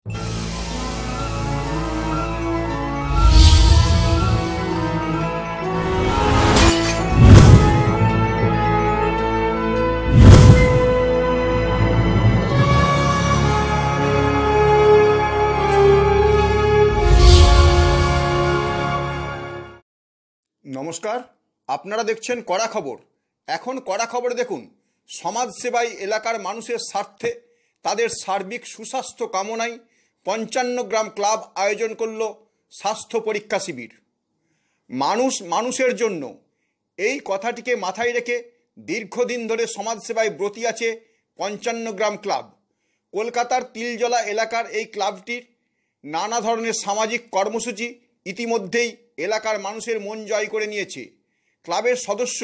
নমস্কার, আপনারা দেখছেন কড়া খবর। এখন কড়া খবরে দেখুন, সমাজসেবায় এলাকার মানুষের স্বার্থে তাদের সার্বিক সুস্বাস্থ্য কামনায় ৫৫ গ্রাম ক্লাব আয়োজন করল স্বাস্থ্য পরীক্ষা শিবির। মানুষ মানুষের জন্য, এই কথাটিকে মাথায় রেখে দীর্ঘদিন ধরে সমাজসেবায় ব্রতী আছে ৫৫ গ্রাম ক্লাব। কলকাতার তিলজলা এলাকার এই ক্লাবটির নানা ধরনের সামাজিক কর্মসূচি ইতিমধ্যেই এলাকার মানুষের মন জয় করে নিয়েছে। ক্লাবের সদস্য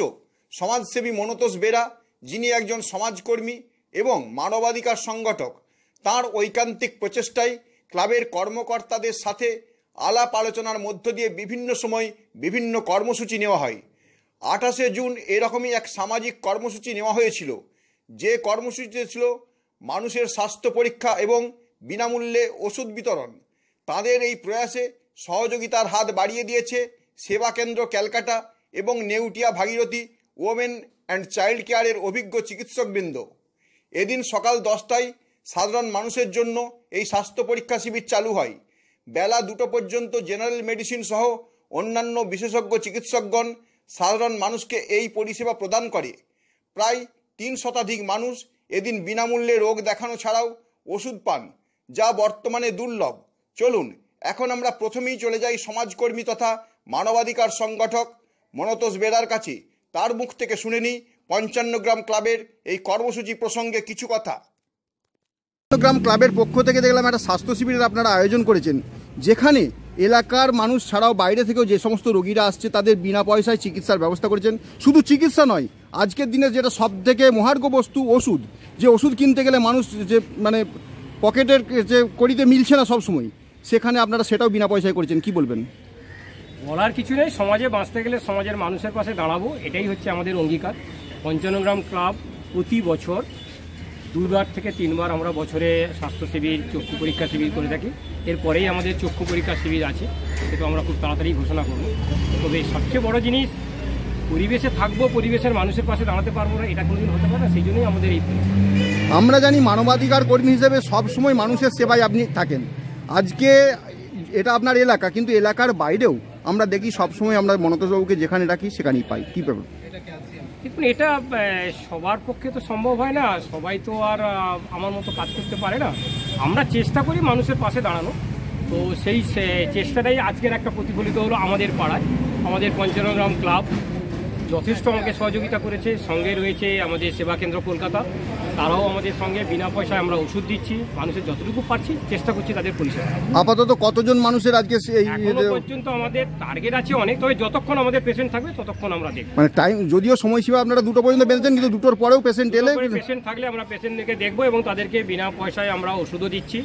সমাজসেবী মনতোষ বেরা, যিনি একজন সমাজকর্মী এবং মানবাধিকার সংগঠক, তাঁর ঐকান্তিক প্রচেষ্টায় ক্লাবের কর্মকর্তাদের সাথে আলাপ আলোচনার মধ্য দিয়ে বিভিন্ন সময় বিভিন্ন কর্মসূচি নেওয়া হয়। ২৮শে জুন এরকমই এক সামাজিক কর্মসূচি নেওয়া হয়েছিল, যে কর্মসূচিতে ছিল মানুষের স্বাস্থ্য পরীক্ষা এবং বিনামূল্যে ওষুধ বিতরণ। তাদের এই প্রয়াসে সহযোগিতার হাত বাড়িয়ে দিয়েছে সেবা কেন্দ্র ক্যালকাটা এবং Neotia Bhagirathi women and child কেয়ারের অভিজ্ঞ চিকিৎসকবৃন্দ। এদিন সকাল 10টায় সাধারণ মানুষের জন্য এই স্বাস্থ্য পরীক্ষা শিবির চালু হয়। বেলা 2টো পর্যন্ত জেনারেল মেডিসিন সহ অন্যান্য বিশেষজ্ঞ চিকিৎসকগণ সাধারণ মানুষকে এই পরিষেবা প্রদান করে। প্রায় 3 শতাধিক মানুষ এদিন বিনামূল্যে রোগ দেখানো ছাড়াও ওষুধ পান, যা বর্তমানে দুর্লভ। চলুন এখন আমরা প্রথমেই চলে যাই সমাজকর্মী তথা মানবাধিকার সংগঠক মনতোষ বেরার কাছে। তার মুখ থেকে শুনে নিই ৫৫ গ্রাম ক্লাবের এই কর্মসূচি প্রসঙ্গে কিছু কথা। ৫৫ গ্রাম ক্লাবের পক্ষ থেকে দেখলাম একটা স্বাস্থ্য শিবিরের আপনারা আয়োজন করেছেন, যেখানে এলাকার মানুষ ছাড়াও বাইরে থেকেও যে সমস্ত রোগীরা আসছে তাদের বিনা পয়সায় চিকিৎসার ব্যবস্থা করেছেন। শুধু চিকিৎসা নয়, আজকের দিনে যেটা সব থেকে মহার্ঘ বস্তু ওষুধ, যে ওষুধ কিনতে গেলে মানুষ যে পকেটের যে কড়িতে মিলছে না সব সময়, সেখানে আপনারা সেটাও বিনা পয়সায় করেছেন। কি বলবেন? বলার কিছু নেই, সমাজে বাঁচতে গেলে সমাজের মানুষের পাশে দাঁড়াবো, এটাই হচ্ছে আমাদের অঙ্গীকার। ৫৫ গ্রাম ক্লাব প্রতি বছর 2বার থেকে 3বার আমরা বছরে স্বাস্থ্য শিবির, চক্ষু পরীক্ষা শিবির করে থাকি। এরপরেই আমাদের চক্ষু পরীক্ষা শিবির আছে, সেটা আমরা খুব তাড়াতাড়ি ঘোষণা করব। তবে সবচেয়ে বড় জিনিস, পরিবেশে থাকবো, পরিবেশের মানুষের পাশে দাঁড়াতে পারবো না, এটা কোনোদিন হতে পারে না। সেই জন্যই আমাদের এই আমরা জানি মানবাধিকার কর্মী হিসেবে সবসময় মানুষের সেবায় আপনি থাকেন। আজকে এটা আপনার এলাকা, কিন্তু এলাকার বাইরেও আমরা দেখি সবসময় আমরা মনতোষবাবুকে যেখানে রাখি সেখানেই পাই। কী ব্যাপার? দেখুন, এটা সবার পক্ষে তো সম্ভব হয় না, সবাই তো আর আমার মতো কাজ করতে পারে না। আমরা চেষ্টা করি মানুষের পাশে দাঁড়ানো, তো সেই চেষ্টাটাই আজকের একটা প্রতিফলিত হলো আমাদের পাড়ায়। আমাদের ৫৫ গ্রাম ক্লাব যথেষ্ট আমাকে সহযোগিতা করেছে। সঙ্গে রয়েছে আমাদের সেবা কেন্দ্র কলকাতা, তারাও আমাদের সঙ্গে বিনা পয়সায় আমরা ওষুধ দিচ্ছি, মানুষের যতটুকু পারছি চেষ্টা করছি তাদের পরিষেবা। আপাতত কতজন মানুষের আজকে এখনো পর্যন্ত আমাদের টার্গেট আছে অনেক, তবে যতক্ষণ আমাদের পেশেন্ট থাকবে ততক্ষণ আমরা দেখব। টাইম যদিও সময়সীমা আপনারা 2টো পর্যন্ত বেঁধেছেন, কিন্তু 2টোর পরেও পেশেন্ট এলে পেশেন্ট থাকলে আমরা পেশেন্টকে দেখবো এবং তাদেরকে বিনা পয়সায় আমরা ওষুধও দিচ্ছি।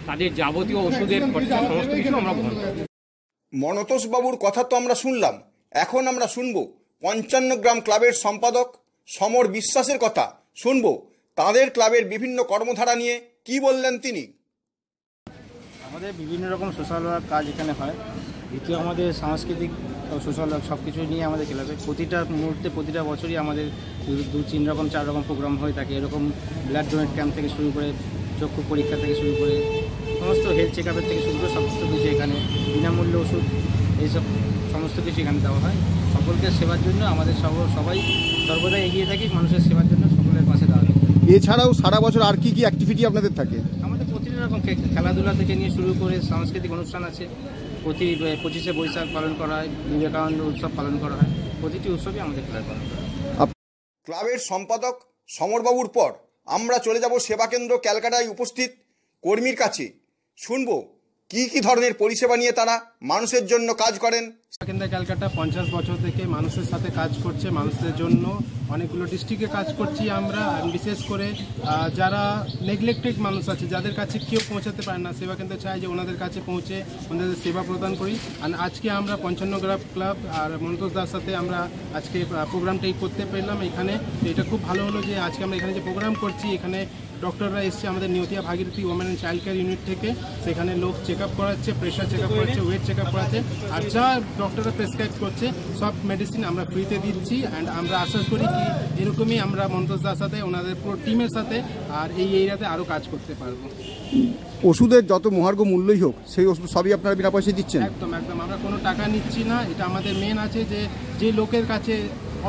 তাদের যাবতীয় ওষুধের খরচা সমস্ত কিছু আমরা বহন করব। মনতোষ বাবুর কথা তো আমরা শুনলাম, এখন আমরা শুনবো ৫৫ গ্রাম ক্লাবের সম্পাদক সমর বিশ্বাসের কথা। শুনবো তাদের ক্লাবের বিভিন্ন কর্মধারা নিয়ে কি বললেন তিনি। আমাদের বিভিন্ন রকম সোশ্যাল ওয়ার্ক কাজ এখানে হয়। দ্বিতীয়, আমাদের সাংস্কৃতিক সোশ্যাল ওয়ার্ক সব কিছু নিয়ে আমাদের ক্লাবে প্রতিটা মুহূর্তে, প্রতিটা বছরই আমাদের 2-3 রকম 4 রকম প্রোগ্রাম হয়ে থাকে। এরকম ব্লাড ডোনেট ক্যাম্প থেকে শুরু করে, চক্ষু পরীক্ষা থেকে শুরু করে, সমস্ত হেলথ চেক আপের থেকে শুরু করে সমস্ত কিছু এখানে, বিনামূল্যে ওষুধ, এইসব সমস্ত কিছু এখানে দেওয়া হয়। সকলকে সেবার জন্য আমাদের সবাই সর্বদা এগিয়ে থাকি, মানুষের সেবার জন্য সকলের পাশে দাঁড়ানো। এছাড়াও সারা বছর আর কি কি অ্যাক্টিভিটি আপনাদের থাকে? আমাদের প্রতিটা রকম খেলাধুলা থেকে নিয়ে শুরু করে সাংস্কৃতিক অনুষ্ঠান আছে। প্রতি 25শে বৈশাখ পালন করা হয়, বিবেকানন্দ উৎসব পালন করা হয়। প্রতিটি উৎসবই আমাদের ক্লাবে পালন করা হয়। ক্লাবের সম্পাদক সমরবাবুর পর আমরা চলে যাব সেবা কেন্দ্র ক্যালকাটায় উপস্থিত কর্মীর কাছে। শুনবো কি কি ধরনের পরিষেবা নিয়ে তারা মানুষের জন্য কাজ করেন। সেবা কেন্দ্র ক্যালকাটা 50 বছর থেকে মানুষের সাথে কাজ করছে, মানুষদের জন্য অনেকগুলো ডিস্ট্রিক্টে কাজ করছি আমরা। বিশেষ করে যারা নেগলেক্টেড মানুষ আছে, যাদের কাছে কেউ পৌঁছাতে পারে না, সেবা কেন্দ্র চাই যে ওনাদের কাছে পৌঁছে ওনাদের সেবা প্রদান করি। আর আজকে আমরা ৫৫ গ্রাম ক্লাব আর মনতোষ দার সাথে আমরা আজকে প্রোগ্রামটাই করতে পেলাম এখানে। এটা খুব ভালো হলো যে আজকে আমরা এখানে যে প্রোগ্রাম করছি, এখানে ডক্টররা এসছে আমাদের Neotia Bhagirathi women and child care unit থেকে। সেখানে লোক চেক আপ করাচ্ছে, প্রেশার চেক আপ করাচ্ছে, ওয়েট চেক আপ করাচ্ছে, আর যা ডক্টররা প্রেসক্রাইব করছে সব মেডিসিন আমরা ফ্রিতে দিচ্ছি। অ্যান্ড আমরা আশা করি কি এরকমই আমরা মন্তজদার সাথে ওনাদের পুরো টিমের সাথে আর এই এরিয়াতে আরও কাজ করতে পারবো। ওষুধের যত মহার্ঘ মূল্যই হোক সেই ওষুধ সবই আপনারা বিনা পয়সায় দিচ্ছেন? একদম একদম, আমরা কোনো টাকা নিচ্ছি না। এটা আমাদের মেন আছে যে লোকের কাছে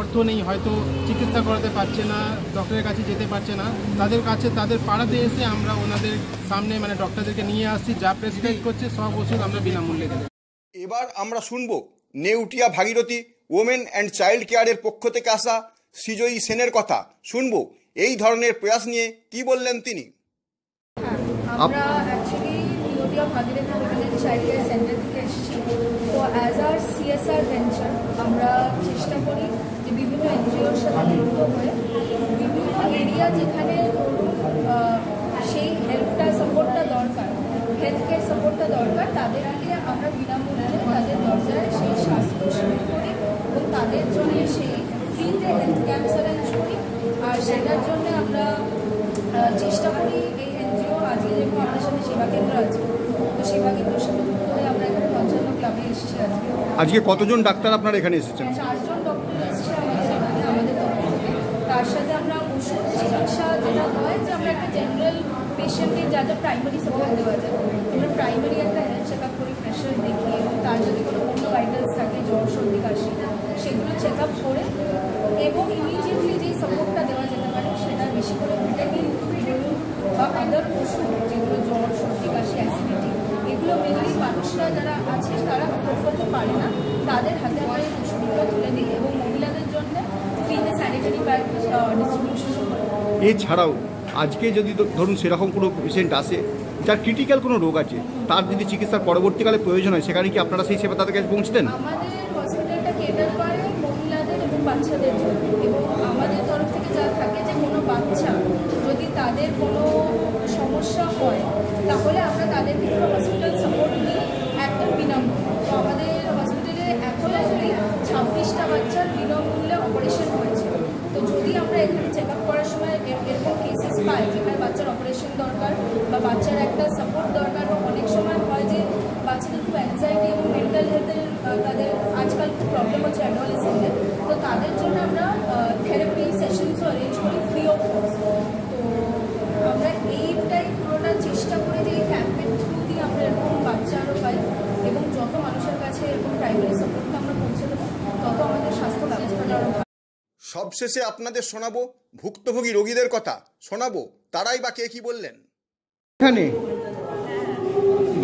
অর্থ নেই, হয়তো চিকিৎসা করাতে পারছে না, ডক্টরের কাছে যেতে পারছে না, তাদের কাছে তাদের পাড়াতে এসে আমরা ওনাদের সামনে মানে ডক্টরদেরকে নিয়ে আসছি, যা প্রেসক্রাইব করছে সব ওষুধ আমরা বিনামূল্যে দেবো। এবার আমরা শুনব Neotia Bhagirathi women and child কেয়ারের পক্ষ থেকে আসা সৃজয়ী সেনের কথা। শুনব এই ধরনের প্রয়াস নিয়ে কি বললেন তিনি। আমরা actually Neotia Bhagirathi women and child care centre থেকে এসেছি। তো অ্যাজ আর CSR ভেঞ্চার আমরা চেষ্টা করি যে বিভিন্ন এনজিওর সাথে যুক্ত হয়ে বিভিন্ন এরিয়া যেখানে সেই হেল্পটা সাপোর্টটা দরকার, হেলথ কেয়ার সাপোর্টটা দরকার, তাদেরকে আমরা বিনামূল্যে তাদের দরজায় সেই স্বাস্থ্য শিবির করি এবং তাদের জন্য সেই ফ্রিতে হেলথ ক্যাম্পস অ্যারেঞ্জ করি। আর সেটার জন্য আমরা চেষ্টা করি এই এনজিও আজকে যেরকম আমাদের সাথে সেবা কেন্দ্র আছে, তো সেবা কেন্দ্রের সাথে যুক্ত হয়ে আমরা এখানে 55 ক্লাবে এসেছি। আজকে কতজন ডাক্তার আপনারা এখানে এসেছেন? 4 জন ডক্টর এসেছে আমাদের এখানে আমাদের তরফ থেকে। তার সাথে আমরা ওষুধ চিকিৎসা যেটা হয় যে আমরা একটা জেনারেল পেশেন্টের যা যা প্রাইমারি সাপোর্ট দেওয়া যায়, আমরা প্রাইমারি একটা হেলথ চেক আপ করি, প্রেশার দেখি এবং তার যদি কোনো অন্য ভাইটালস থাকে, জ্বর সর্দি কাশি, সেগুলো চেক আপ করে এবং ইমিডিয়েটলি যেই সাপোর্টটা দেওয়া যেতে পারে সেটা বেশি করে ভিটামিন বলুন বা আদার ওষুধ যেগুলো জ্বর সর্দি কাশি অ্যাসিডিটি, এগুলো মেনলি মানুষরা যারা আছে তারা অ্যাফোর্ড করতে পারে না, তাদের হাতে আমরা এই ওষুধগুলো তুলে দিই এবং মহিলাদের জন্য ফ্রিতে স্যানিটারি প্যাড ডিস্ট্রিবিউশন করি। এছাড়াও আজকে যদি ধরুন সেরকম কোনো পেশেন্ট আসে যার ক্রিটিক্যাল কোনো রোগ আছে, তার যদি চিকিৎসার পরবর্তীকালে প্রয়োজন হয়, সেখানে কি আপনারা সেই সেবা তাদের কাছে পৌঁছে দেন? আমাদের হসপিটালটা কেটার করে মহিলাদের এবং বাচ্চাদের জন্য, এবং আমাদের তরফ থেকে যা থাকে যে কোনো বাচ্চা যদি তাদের কোনো সমস্যা হয় তাহলে আমরা তাদেরকে পুরো হসপিটাল সাপোর্ট দিই একদম বিনামূল্যে। তো আমাদের হসপিটালে এখন আসলে 26টা বাচ্চার বিনামূল্যে অপারেশন হয়েছে। তো যদি আমরা এখানে চেক আপ করার সময় এরকম কেসেস পাই যেখানে বাচ্চার অপারেশন দরকার বা বাচ্চার একটা সাপোর্ট দরকার, বা অনেক সময় হয় যে বাচ্চাদের খুব অ্যাংজাইটি এবং মেন্টাল হেলথের তাদের আজকাল খুব প্রবলেম হচ্ছে অ্যাডোলেসেন্টদের, তো তাদের জন্য আমরা থেরাপি সেশনসও অ্যারেঞ্জ করি ফ্রি অফ কস্ট। তো আমরা এইটাই পুরোটা চেষ্টা করি যে এই ক্যাম্পের থ্রু দিয়ে আমরা এরকম বাচ্চা আরও পাই এবং যত মানুষের কাছে এরকম প্রাইমারি সাপোর্টটা আমরা পৌঁছে দেবো তত আমাদের স্বাস্থ্য ব্যবস্থাটা আরও ভালো। সবশেষে আপনাদের শোনাবো ভুক্তভোগী রোগীদের কথা, শোনাবো তারাই বা কে কি বললেন। এখানে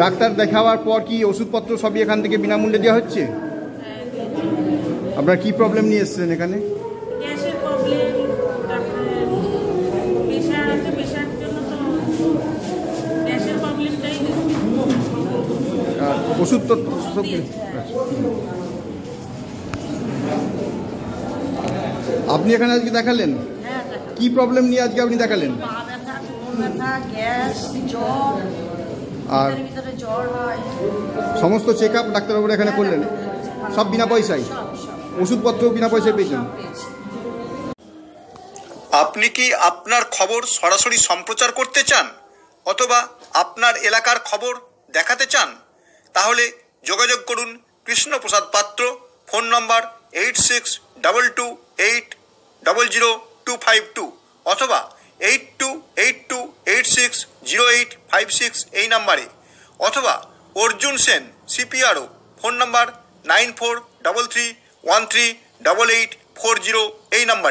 ডাক্তার দেখাবার পর কি ওষুধপত্র সবই এখান থেকে বিনামূল্যে দেওয়া হচ্ছে? আপনার কি প্রবলেম নিয়ে এসেছেন এখানে? গ্যাসের প্রবলেম, তারপরে প্রেশার আছে, প্রেশার জন্য তো গ্যাসের প্রবলেমটাই ওষুধ তো সব। আপনি এখানে আজকে দেখালেন? কি প্রবলেম নিয়ে আজকে আপনি দেখালেন? পা ব্যথা, কোমর ব্যথা, গ্যাস, জ্বর, আর ভিতরে জ্বর হয়, সমস্ত চেক আপ ডাক্তারবাবু এখানে করলেন? সব বিনা পয়সায়? ওষুধপত্র বিনা পয়সায় পেয়েছেন? আপনি কি আপনার খবর সরাসরি সম্প্রচার করতে চান অথবা আপনার এলাকার খবর দেখাতে চান? তাহলে যোগাযোগ করুন কৃষ্ণপ্রসাদ পাত্র, ফোন নম্বর 8622800252 অথবা 8282860856 এই নাম্বারে, অথবা অর্জুন সেন CPRO, ফোন নম্বর 9433138840 এই নাম্বারে।